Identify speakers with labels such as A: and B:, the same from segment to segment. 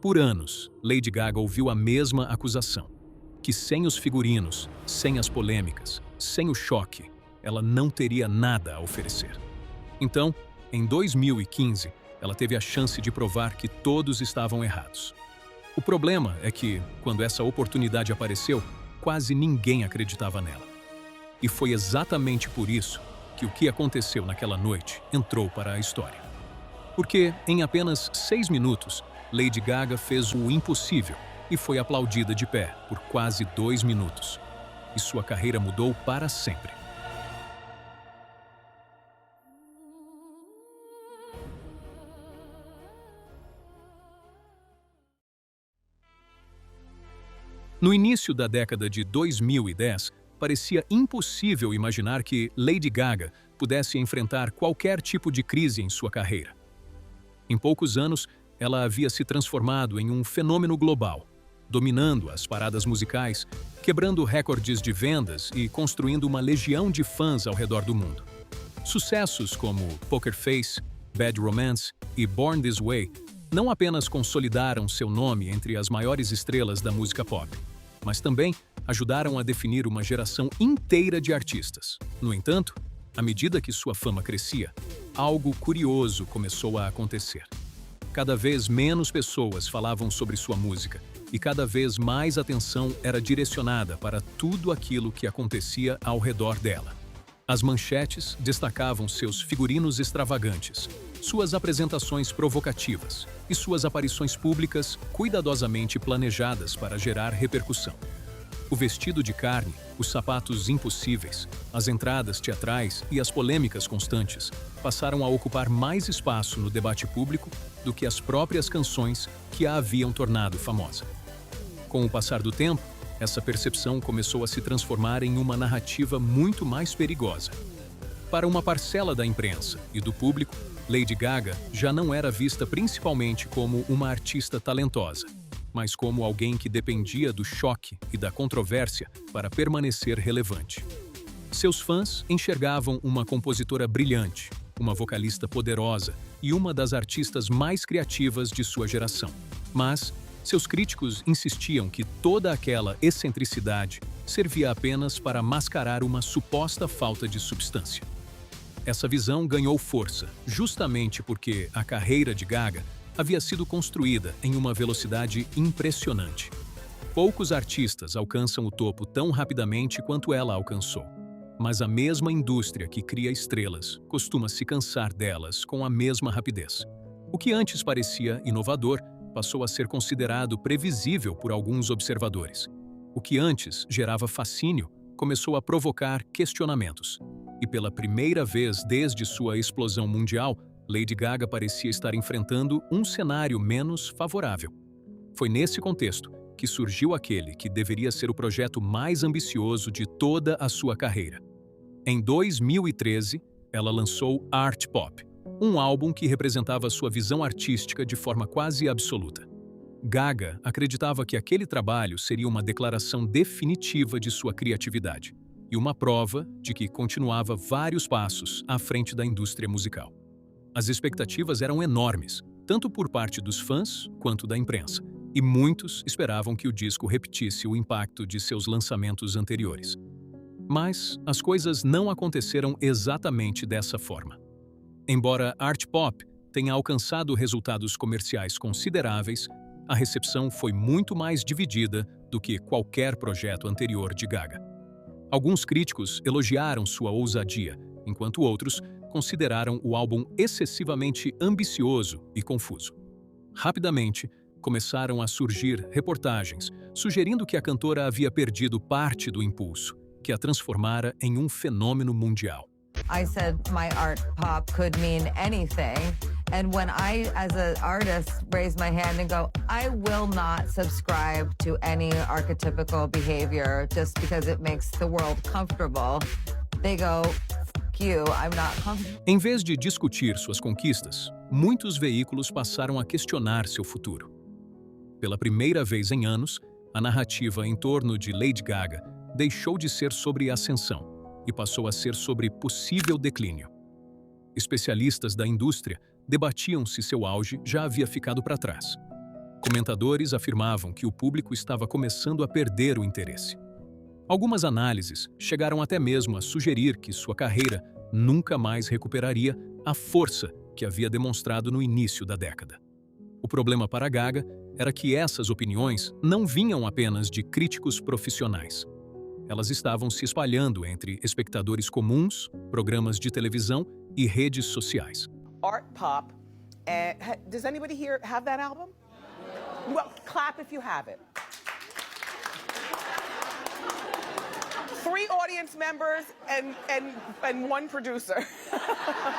A: Por anos, Lady Gaga ouviu a mesma acusação, que sem os figurinos, sem as polêmicas, sem o choque, ela não teria nada a oferecer. Então, em 2015, ela teve a chance de provar que todos estavam errados. O problema é que, quando essa oportunidade apareceu, quase ninguém acreditava nela. E foi exatamente por isso que o que aconteceu naquela noite entrou para a história. Porque, em apenas 6 minutos, Lady Gaga fez o impossível e foi aplaudida de pé por quase 2 minutos. E sua carreira mudou para sempre. No início da década de 2010, parecia impossível imaginar que Lady Gaga pudesse enfrentar qualquer tipo de crise em sua carreira. Em poucos anos, ela havia se transformado em um fenômeno global, dominando as paradas musicais, quebrando recordes de vendas e construindo uma legião de fãs ao redor do mundo. Sucessos como Poker Face, Bad Romance e Born This Way não apenas consolidaram seu nome entre as maiores estrelas da música pop, mas também ajudaram a definir uma geração inteira de artistas. No entanto, à medida que sua fama crescia, algo curioso começou a acontecer. Cada vez menos pessoas falavam sobre sua música e cada vez mais atenção era direcionada para tudo aquilo que acontecia ao redor dela. As manchetes destacavam seus figurinos extravagantes, suas apresentações provocativas e suas aparições públicas cuidadosamente planejadas para gerar repercussão. O vestido de carne, os sapatos impossíveis, as entradas teatrais e as polêmicas constantes passaram a ocupar mais espaço no debate público do que as próprias canções que a haviam tornado famosa. Com o passar do tempo, essa percepção começou a se transformar em uma narrativa muito mais perigosa. Para uma parcela da imprensa e do público, Lady Gaga já não era vista principalmente como uma artista talentosa, mas como alguém que dependia do choque e da controvérsia para permanecer relevante. Seus fãs enxergavam uma compositora brilhante, uma vocalista poderosa e uma das artistas mais criativas de sua geração. Mas seus críticos insistiam que toda aquela excentricidade servia apenas para mascarar uma suposta falta de substância. Essa visão ganhou força justamente porque a carreira de Gaga havia sido construída em uma velocidade impressionante. Poucos artistas alcançam o topo tão rapidamente quanto ela alcançou. Mas a mesma indústria que cria estrelas costuma se cansar delas com a mesma rapidez. O que antes parecia inovador passou a ser considerado previsível por alguns observadores. O que antes gerava fascínio começou a provocar questionamentos. E pela primeira vez desde sua explosão mundial, Lady Gaga parecia estar enfrentando um cenário menos favorável. Foi nesse contexto que surgiu aquele que deveria ser o projeto mais ambicioso de toda a sua carreira. Em 2013, ela lançou Art Pop, um álbum que representava sua visão artística de forma quase absoluta. Gaga acreditava que aquele trabalho seria uma declaração definitiva de sua criatividade e uma prova de que continuava vários passos à frente da indústria musical. As expectativas eram enormes, tanto por parte dos fãs quanto da imprensa, e muitos esperavam que o disco repetisse o impacto de seus lançamentos anteriores. Mas as coisas não aconteceram exatamente dessa forma. Embora Art Pop tenha alcançado resultados comerciais consideráveis, a recepção foi muito mais dividida do que qualquer projeto anterior de Gaga. Alguns críticos elogiaram sua ousadia, enquanto outros consideraram o álbum excessivamente ambicioso e confuso. Rapidamente, começaram a surgir reportagens sugerindo que a cantora havia perdido parte do impulso, que a transformara em um fenômeno mundial.
B: I said my art pop could mean anything. And when I, as an artist, raise my hand and go, I will not subscribe to any archetypical behavior just because it makes the world comfortable, they go, F you, I'm not comfortable.
A: Em vez de discutir suas conquistas, muitos veículos passaram a questionar seu futuro. Pela primeira vez em anos, a narrativa em torno de Lady Gaga deixou de ser sobre ascensão e passou a ser sobre possível declínio. Especialistas da indústria debatiam se seu auge já havia ficado para trás. Comentadores afirmavam que o público estava começando a perder o interesse. Algumas análises chegaram até mesmo a sugerir que sua carreira nunca mais recuperaria a força que havia demonstrado no início da década. O problema para Gaga era que essas opiniões não vinham apenas de críticos profissionais. Elas estavam se espalhando entre espectadores comuns, programas de televisão e redes sociais.
C: Art Pop. Does anybody here have that album? Well, clap if you have it. 3 audience members and 1 producer.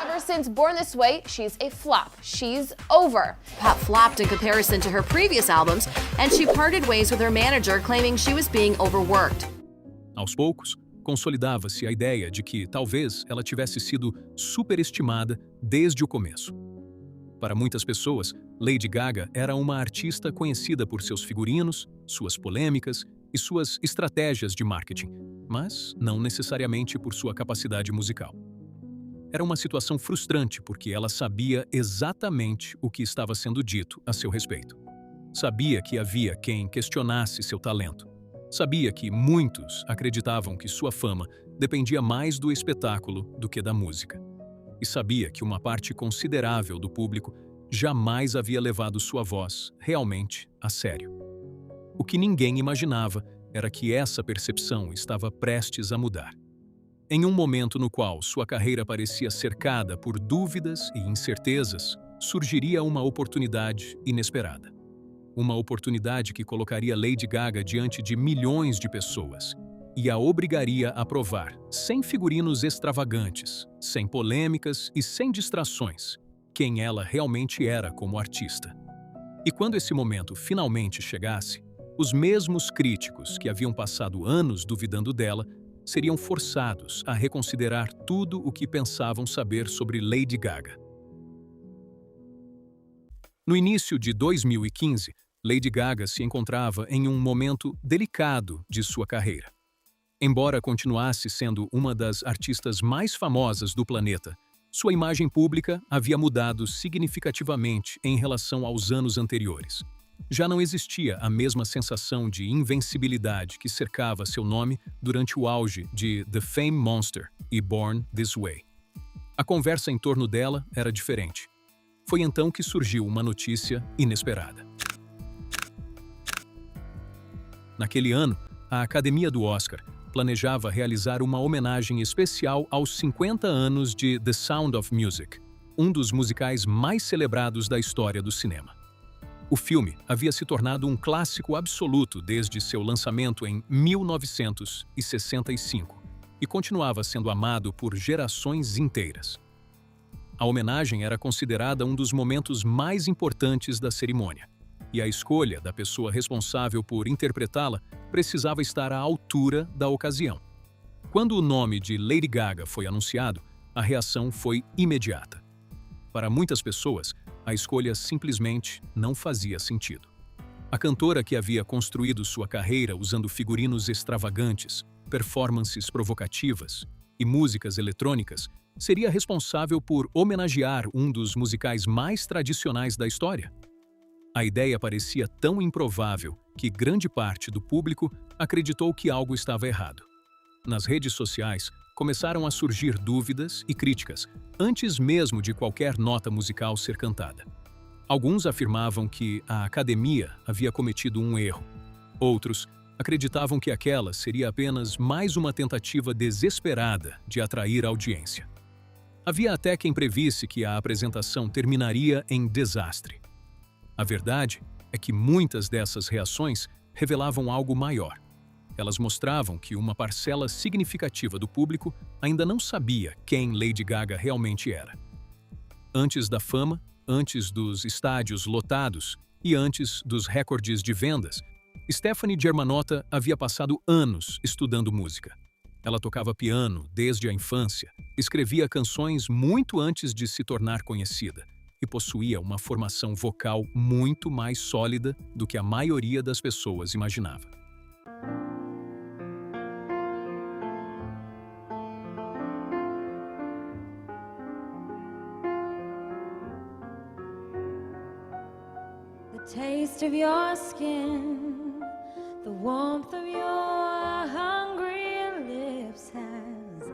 D: Ever since Born This Way, she's a flop. She's over. Pop flopped in comparison to her previous albums, and she parted ways with her manager, claiming she was being overworked.
A: Aos poucos, consolidava-se a ideia de que talvez ela tivesse sido superestimada desde o começo. Para muitas pessoas, Lady Gaga era uma artista conhecida por seus figurinos, suas polêmicas e suas estratégias de marketing, mas não necessariamente por sua capacidade musical. Era uma situação frustrante porque ela sabia exatamente o que estava sendo dito a seu respeito. Sabia que havia quem questionasse seu talento. Sabia que muitos acreditavam que sua fama dependia mais do espetáculo do que da música. E sabia que uma parte considerável do público jamais havia levado sua voz realmente a sério. O que ninguém imaginava era que essa percepção estava prestes a mudar. Em um momento no qual sua carreira parecia cercada por dúvidas e incertezas, surgiria uma oportunidade inesperada. Uma oportunidade que colocaria Lady Gaga diante de milhões de pessoas e a obrigaria a provar, sem figurinos extravagantes, sem polêmicas e sem distrações, quem ela realmente era como artista. E quando esse momento finalmente chegasse, os mesmos críticos que haviam passado anos duvidando dela seriam forçados a reconsiderar tudo o que pensavam saber sobre Lady Gaga. No início de 2015, Lady Gaga se encontrava em um momento delicado de sua carreira. Embora continuasse sendo uma das artistas mais famosas do planeta, sua imagem pública havia mudado significativamente em relação aos anos anteriores. Já não existia a mesma sensação de invencibilidade que cercava seu nome durante o auge de The Fame Monster e Born This Way. A conversa em torno dela era diferente. Foi então que surgiu uma notícia inesperada. Naquele ano, a Academia do Oscar planejava realizar uma homenagem especial aos 50 anos de The Sound of Music, um dos musicais mais celebrados da história do cinema. O filme havia se tornado um clássico absoluto desde seu lançamento em 1965 e continuava sendo amado por gerações inteiras. A homenagem era considerada um dos momentos mais importantes da cerimônia, e a escolha da pessoa responsável por interpretá-la precisava estar à altura da ocasião. Quando o nome de Lady Gaga foi anunciado, a reação foi imediata. Para muitas pessoas, a escolha simplesmente não fazia sentido. A cantora que havia construído sua carreira usando figurinos extravagantes, performances provocativas e músicas eletrônicas seria responsável por homenagear um dos musicais mais tradicionais da história? A ideia parecia tão improvável que grande parte do público acreditou que algo estava errado. Nas redes sociais, começaram a surgir dúvidas e críticas, antes mesmo de qualquer nota musical ser cantada. Alguns afirmavam que a Academia havia cometido um erro. Outros acreditavam que aquela seria apenas mais uma tentativa desesperada de atrair audiência. Havia até quem previsse que a apresentação terminaria em desastre. A verdade é que muitas dessas reações revelavam algo maior. Elas mostravam que uma parcela significativa do público ainda não sabia quem Lady Gaga realmente era. Antes da fama, antes dos estádios lotados e antes dos recordes de vendas, Stefani Germanotta havia passado anos estudando música. Ela tocava piano desde a infância, escrevia canções muito antes de se tornar conhecida e possuía uma formação vocal muito mais sólida do que a maioria das pessoas imaginava.
E: Taste taste of your skin, the warmth of your hungry lips has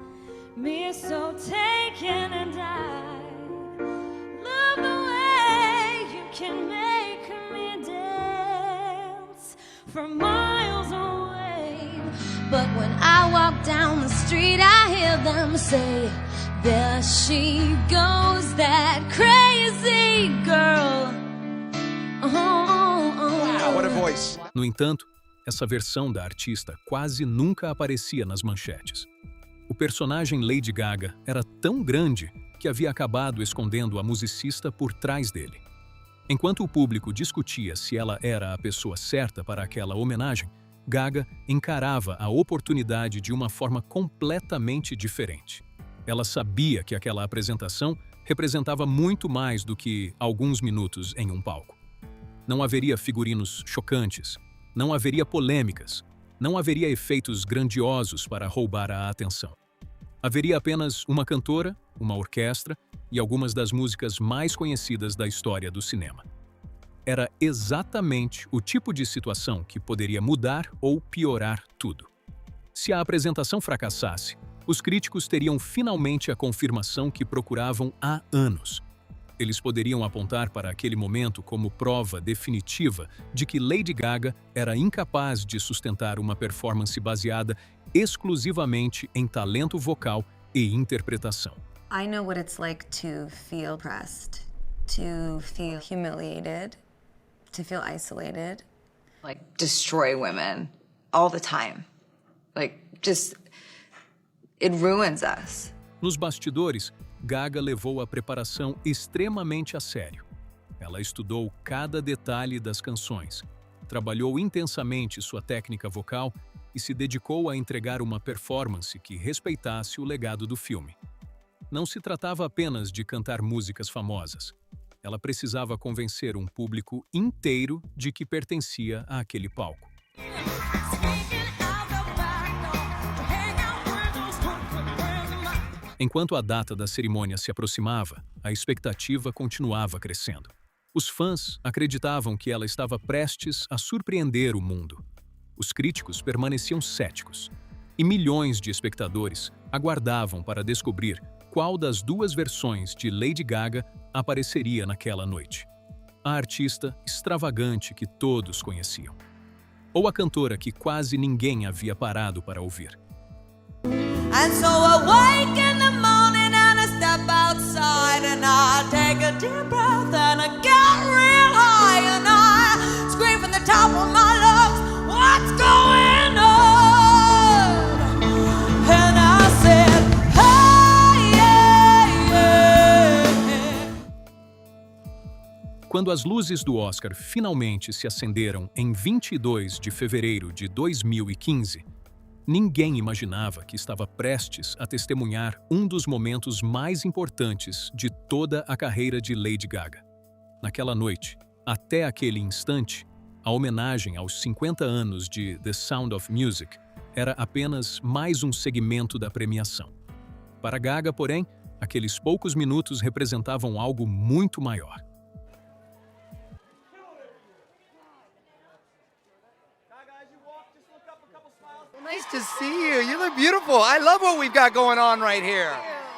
E: me so taken, and I love the way you can make me dance from miles away. But when I walk down the street, I hear them say, there she goes, that crazy girl.
F: Wow, what a voice.
A: No entanto, essa versão da artista quase nunca aparecia nas manchetes. O personagem Lady Gaga era tão grande que havia acabado escondendo a musicista por trás dele. Enquanto o público discutia se ela era a pessoa certa para aquela homenagem, Gaga encarava a oportunidade de uma forma completamente diferente. Ela sabia que aquela apresentação representava muito mais do que alguns minutos em um palco. Não haveria figurinos chocantes, não haveria polêmicas, não haveria efeitos grandiosos para roubar a atenção. Haveria apenas uma cantora, uma orquestra e algumas das músicas mais conhecidas da história do cinema. Era exatamente o tipo de situação que poderia mudar ou piorar tudo. Se a apresentação fracassasse, os críticos teriam finalmente a confirmação que procuravam há anos. Eles poderiam apontar para aquele momento como prova definitiva de que Lady Gaga era incapaz de sustentar uma performance baseada exclusivamente em talento vocal e interpretação.
G: I know what it's like to feel oppressed, to feel humiliated, to feel isolated.
B: Like, destroy women all the time. Like, just, it ruins us.
A: Nos bastidores, Gaga levou a preparação extremamente a sério. Ela estudou cada detalhe das canções, trabalhou intensamente sua técnica vocal e se dedicou a entregar uma performance que respeitasse o legado do filme. Não se tratava apenas de cantar músicas famosas. Ela precisava convencer um público inteiro de que pertencia àquele palco. Enquanto a data da cerimônia se aproximava, a expectativa continuava crescendo. Os fãs acreditavam que ela estava prestes a surpreender o mundo. Os críticos permaneciam céticos. E milhões de espectadores aguardavam para descobrir qual das duas versões de Lady Gaga apareceria naquela noite. A artista extravagante que todos conheciam. Ou a cantora que quase ninguém havia parado para ouvir.
H: And so I wake in the morning and I step outside and I take a deep breath and I get real high and I scream from the top of my lungs, what's going on? And I said, hey, yeah, yeah.
A: Quando as luzes do Oscar finalmente se acenderam em 22 de fevereiro de 2015, ninguém imaginava que estava prestes a testemunhar um dos momentos mais importantes de toda a carreira de Lady Gaga. Naquela noite, até aquele instante, a homenagem aos 50 anos de The Sound of Music era apenas mais um segmento da premiação. Para Gaga, porém, aqueles poucos minutos representavam algo muito maior.
F: Nice to see you. You look beautiful. I love what we've got going on right here.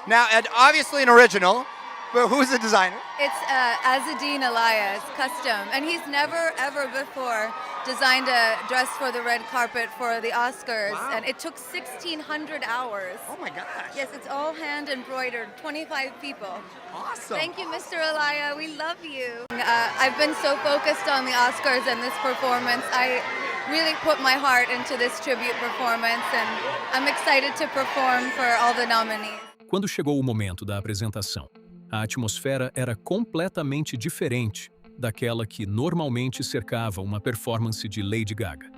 F: Now, obviously an original, but who's the designer?
I: It's Azzedine Elias, custom, and he's never ever before designed a dress for the red carpet for the Oscars,
F: Wow.
I: and it took 1,600 hours.
F: Oh my gosh.
I: Yes, it's all hand embroidered, 25 people.
F: Awesome.
I: Thank you, Mr. Elia. We love you. I've been so focused on the Oscars and this performance. I really put my heart into this tribute performance, and I'm excited to perform for all the nominees.
A: Quando chegou o momento da apresentação, a atmosfera era completamente diferente daquela que normalmente cercava uma performance de Lady Gaga.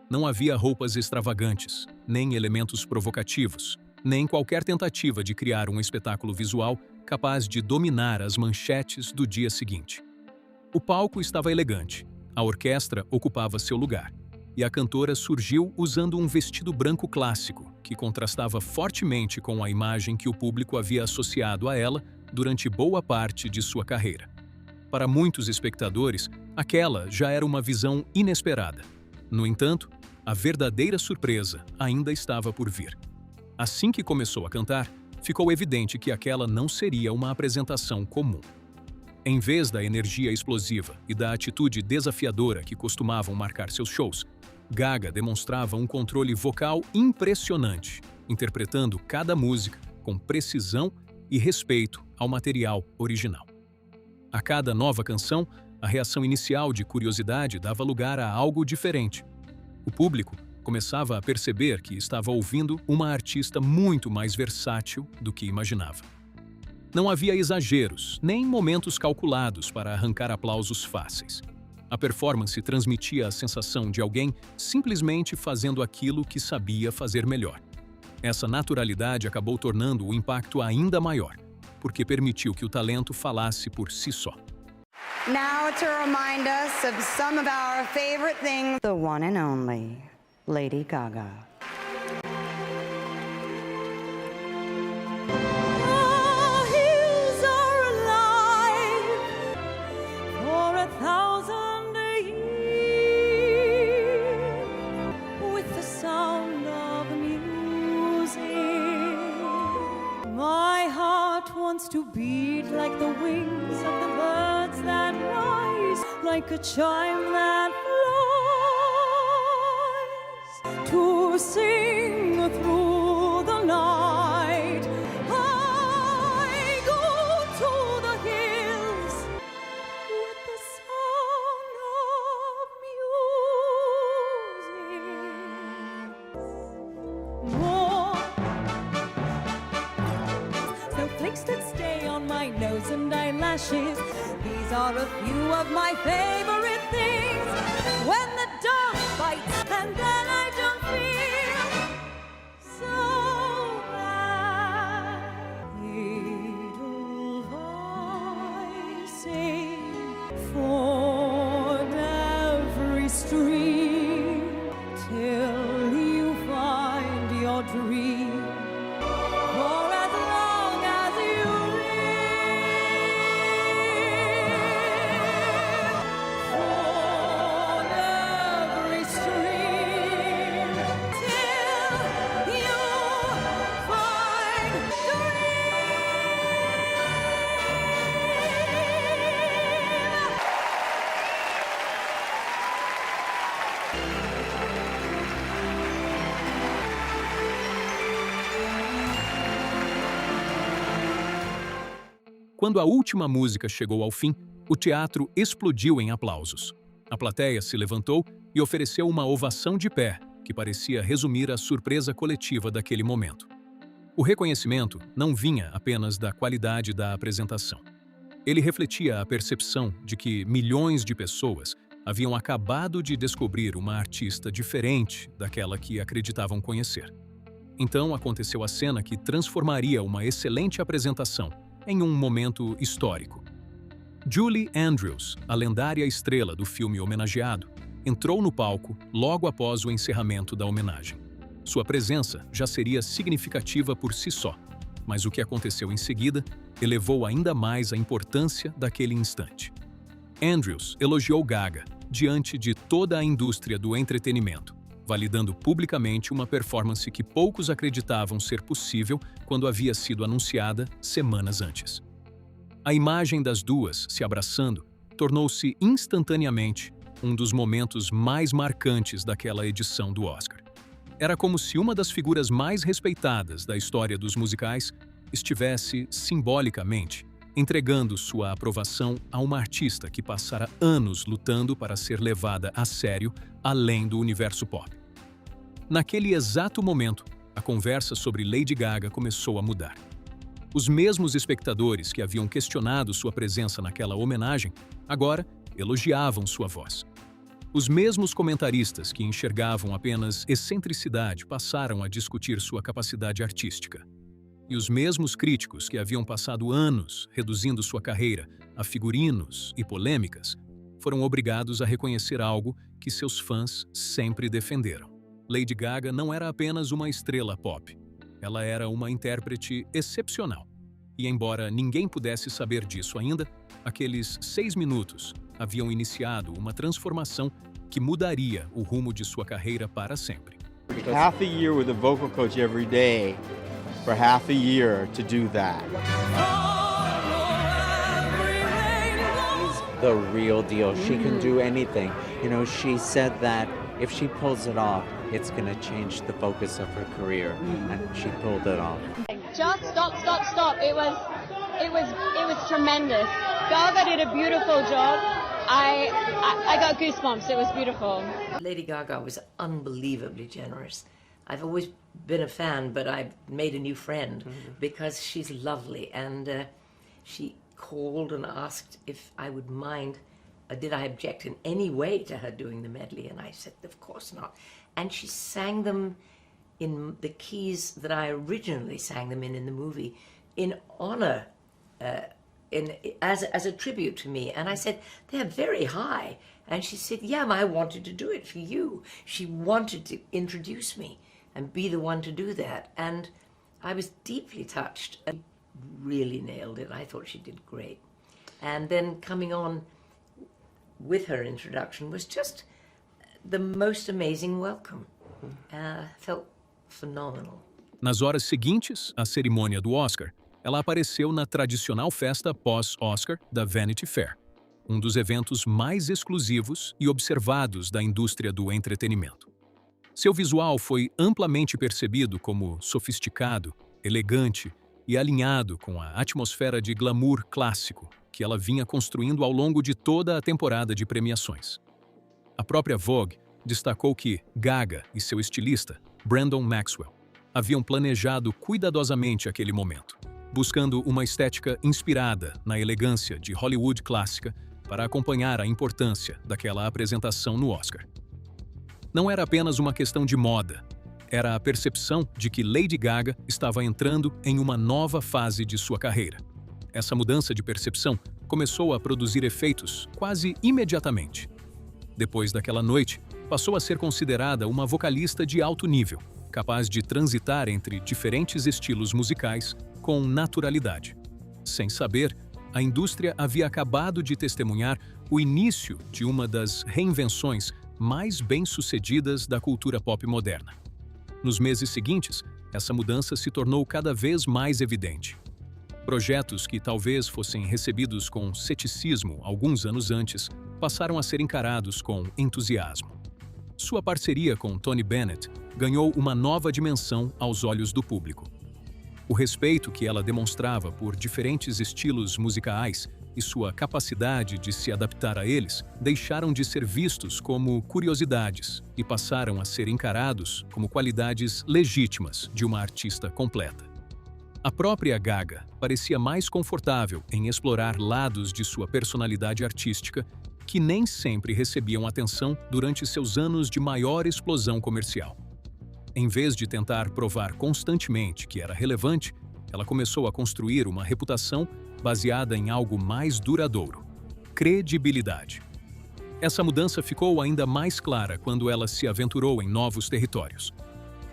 A: Não havia roupas extravagantes, nem elementos provocativos, nem qualquer tentativa de criar um espetáculo visual capaz de dominar as manchetes do dia seguinte. O palco estava elegante, a orquestra ocupava seu lugar, e a cantora surgiu usando um vestido branco clássico, que contrastava fortemente com a imagem que o público havia associado a ela durante boa parte de sua carreira. Para muitos espectadores, aquela já era uma visão inesperada. No entanto, a verdadeira surpresa ainda estava por vir. Assim que começou a cantar, ficou evidente que aquela não seria uma apresentação comum. Em vez da energia explosiva e da atitude desafiadora que costumavam marcar seus shows, Gaga demonstrava um controle vocal impressionante, interpretando cada música com precisão e respeito ao material original. A cada nova canção, a reação inicial de curiosidade dava lugar a algo diferente. O público começava a perceber que estava ouvindo uma artista muito mais versátil do que imaginava. Não havia exageros, nem momentos calculados para arrancar aplausos fáceis. A performance transmitia a sensação de alguém simplesmente fazendo aquilo que sabia fazer melhor. Essa naturalidade acabou tornando o impacto ainda maior, porque permitiu que o talento falasse por si só.
J: Now to remind us of some of our favorite things, the one and only Lady Gaga.
E: Our hills are alive for 1,000 years with the sound of music. My heart wants to beat like the wings of the birds that rise, like a chime that flies, to sing through the night. I go to the hills with the sound of music. More snowflakes that stay on my nose and eyelashes. These are a few of my favorite things. When the dog bites and then I don't feel so bad. Edelweiss sing for every stream till you find your dream. For as long as you live, for every stream till you find dream.
A: Quando a última música chegou ao fim, o teatro explodiu em aplausos. A plateia se levantou e ofereceu uma ovação de pé, que parecia resumir a surpresa coletiva daquele momento. O reconhecimento não vinha apenas da qualidade da apresentação. Ele refletia a percepção de que milhões de pessoas haviam acabado de descobrir uma artista diferente daquela que acreditavam conhecer. Então aconteceu a cena que transformaria uma excelente apresentação em um momento histórico. Julie Andrews, a lendária estrela do filme homenageado, entrou no palco logo após o encerramento da homenagem. Sua presença já seria significativa por si só, mas o que aconteceu em seguida elevou ainda mais a importância daquele instante. Andrews elogiou Gaga diante de toda a indústria do entretenimento, validando publicamente uma performance que poucos acreditavam ser possível quando havia sido anunciada semanas antes. A imagem das duas se abraçando tornou-se instantaneamente um dos momentos mais marcantes daquela edição do Oscar. Era como se uma das figuras mais respeitadas da história dos musicais estivesse, simbolicamente, entregando sua aprovação a uma artista que passara anos lutando para ser levada a sério além do universo pop. Naquele exato momento, a conversa sobre Lady Gaga começou a mudar. Os mesmos espectadores que haviam questionado sua presença naquela homenagem, agora elogiavam sua voz. Os mesmos comentaristas que enxergavam apenas excentricidade passaram a discutir sua capacidade artística. E os mesmos críticos que haviam passado anos reduzindo sua carreira a figurinos e polêmicas foram obrigados a reconhecer algo que seus fãs sempre defenderam. Lady Gaga não era apenas uma estrela pop. Ela era uma intérprete excepcional. E embora ninguém pudesse saber disso ainda, aqueles 6 minutos haviam iniciado uma transformação que mudaria o rumo de sua carreira para sempre.
K: Half a year with a vocal coach every day for half a year to do that.
L: She's the real deal. She can do anything. You know, she said that if she pulls it off, it's going to change the focus of her career, and she pulled it off.
M: Just stop. It was tremendous. Gaga did a beautiful job. I got goosebumps. It was beautiful.
N: Lady Gaga was unbelievably generous. I've always been a fan, but I've made a new friend because she's lovely. And she called and asked if I would mind, did I object in any way to her doing the medley? And I said, of course not. And she sang them in the keys that I originally sang them in the movie, in honor, as a tribute to me. And I said, they're very high. And she said, yeah, I wanted to do it for you. She wanted to introduce me and be the one to do that. And I was deeply touched. I really nailed it. I thought she did great. And then coming on with her introduction was just the most amazing welcome. Felt phenomenal.
A: Nas horas seguintes à cerimônia do Oscar, ela apareceu na tradicional festa pós-Oscar da Vanity Fair, um dos eventos mais exclusivos e observados da indústria do entretenimento. Seu visual foi amplamente percebido como sofisticado, elegante e alinhado com a atmosfera de glamour clássico que ela vinha construindo ao longo de toda a temporada de premiações. A própria Vogue destacou que Gaga e seu estilista, Brandon Maxwell, haviam planejado cuidadosamente aquele momento, buscando uma estética inspirada na elegância de Hollywood clássica para acompanhar a importância daquela apresentação no Oscar. Não era apenas uma questão de moda, era a percepção de que Lady Gaga estava entrando em uma nova fase de sua carreira. Essa mudança de percepção começou a produzir efeitos quase imediatamente. Depois daquela noite, passou a ser considerada uma vocalista de alto nível, capaz de transitar entre diferentes estilos musicais com naturalidade. Sem saber, a indústria havia acabado de testemunhar o início de uma das reinvenções mais bem-sucedidas da cultura pop moderna. Nos meses seguintes, essa mudança se tornou cada vez mais evidente. Projetos que talvez fossem recebidos com ceticismo alguns anos antes passaram a ser encarados com entusiasmo. Sua parceria com Tony Bennett ganhou uma nova dimensão aos olhos do público. O respeito que ela demonstrava por diferentes estilos musicais e sua capacidade de se adaptar a eles deixaram de ser vistos como curiosidades e passaram a ser encarados como qualidades legítimas de uma artista completa. A própria Gaga parecia mais confortável em explorar lados de sua personalidade artística que nem sempre recebiam atenção durante seus anos de maior explosão comercial. Em vez de tentar provar constantemente que era relevante, ela começou a construir uma reputação baseada em algo mais duradouro: credibilidade. Essa mudança ficou ainda mais clara quando ela se aventurou em novos territórios.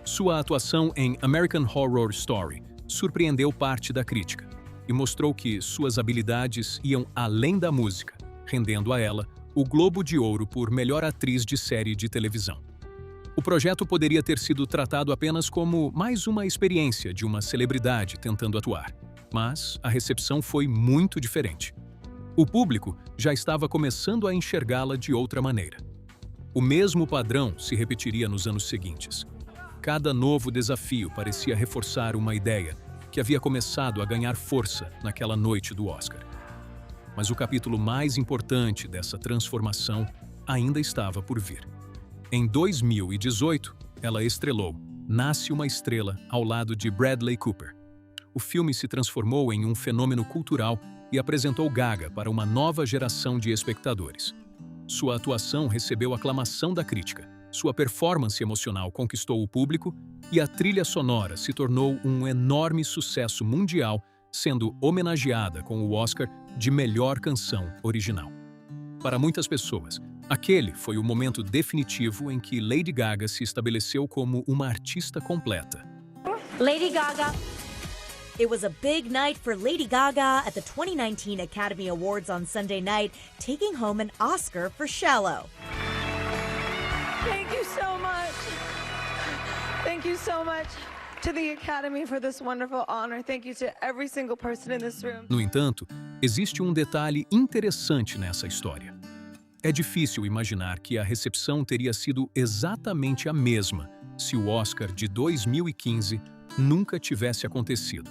A: Sua atuação em American Horror Story surpreendeu parte da crítica e mostrou que suas habilidades iam além da música, rendendo a ela o Globo de Ouro por melhor atriz de série de televisão. O projeto poderia ter sido tratado apenas como mais uma experiência de uma celebridade tentando atuar, mas a recepção foi muito diferente. O público já estava começando a enxergá-la de outra maneira. O mesmo padrão se repetiria nos anos seguintes. Cada novo desafio parecia reforçar uma ideia que havia começado a ganhar força naquela noite do Oscar. Mas o capítulo mais importante dessa transformação ainda estava por vir. Em 2018, ela estrelou Nasce uma Estrela ao lado de Bradley Cooper. O filme se transformou em um fenômeno cultural e apresentou Gaga para uma nova geração de espectadores. Sua atuação recebeu aclamação da crítica, sua performance emocional conquistou o público e a trilha sonora se tornou um enorme sucesso mundial, sendo homenageada com o Oscar de melhor canção original. Para muitas pessoas, aquele foi o momento definitivo em que Lady Gaga se estabeleceu como uma artista completa.
O: Lady Gaga It was a big night for Lady Gaga at the 2019 Academy Awards on Sunday night, taking home an Oscar for Shallow.
P: Thank you so much. Thank you so much to the Academy for this wonderful honor. Thank you to every single person in this room.
A: No entanto, existe um detalhe interessante nessa história. É difícil imaginar que a recepção teria sido exatamente a mesma se o Oscar de 2015 nunca tivesse acontecido.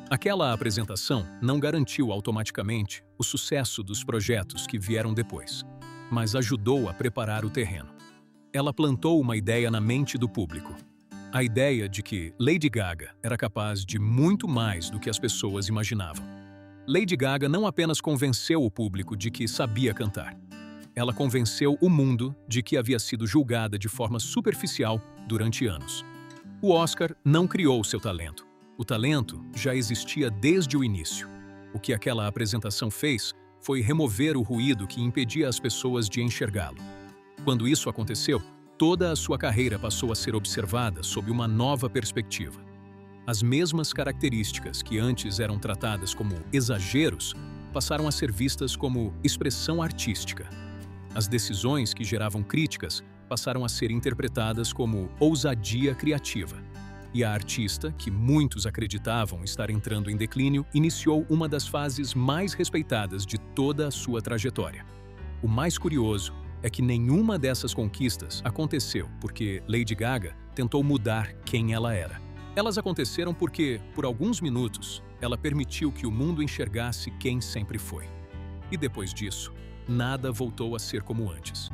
A: Aquela apresentação não garantiu automaticamente o sucesso dos projetos que vieram depois, mas ajudou a preparar o terreno. Ela plantou uma ideia na mente do público. A ideia de que Lady Gaga era capaz de muito mais do que as pessoas imaginavam. Lady Gaga não apenas convenceu o público de que sabia cantar. Ela convenceu o mundo de que havia sido julgada de forma superficial durante anos. O Oscar não criou seu talento. O talento já existia desde o início. O que aquela apresentação fez foi remover o ruído que impedia as pessoas de enxergá-lo. Quando isso aconteceu, toda a sua carreira passou a ser observada sob uma nova perspectiva. As mesmas características que antes eram tratadas como exageros passaram a ser vistas como expressão artística. As decisões que geravam críticas passaram a ser interpretadas como ousadia criativa. E a artista, que muitos acreditavam estar entrando em declínio, iniciou uma das fases mais respeitadas de toda a sua trajetória. O mais curioso é que nenhuma dessas conquistas aconteceu porque Lady Gaga tentou mudar quem ela era. Elas aconteceram porque, por alguns minutos, ela permitiu que o mundo enxergasse quem sempre foi. E depois disso, nada voltou a ser como antes.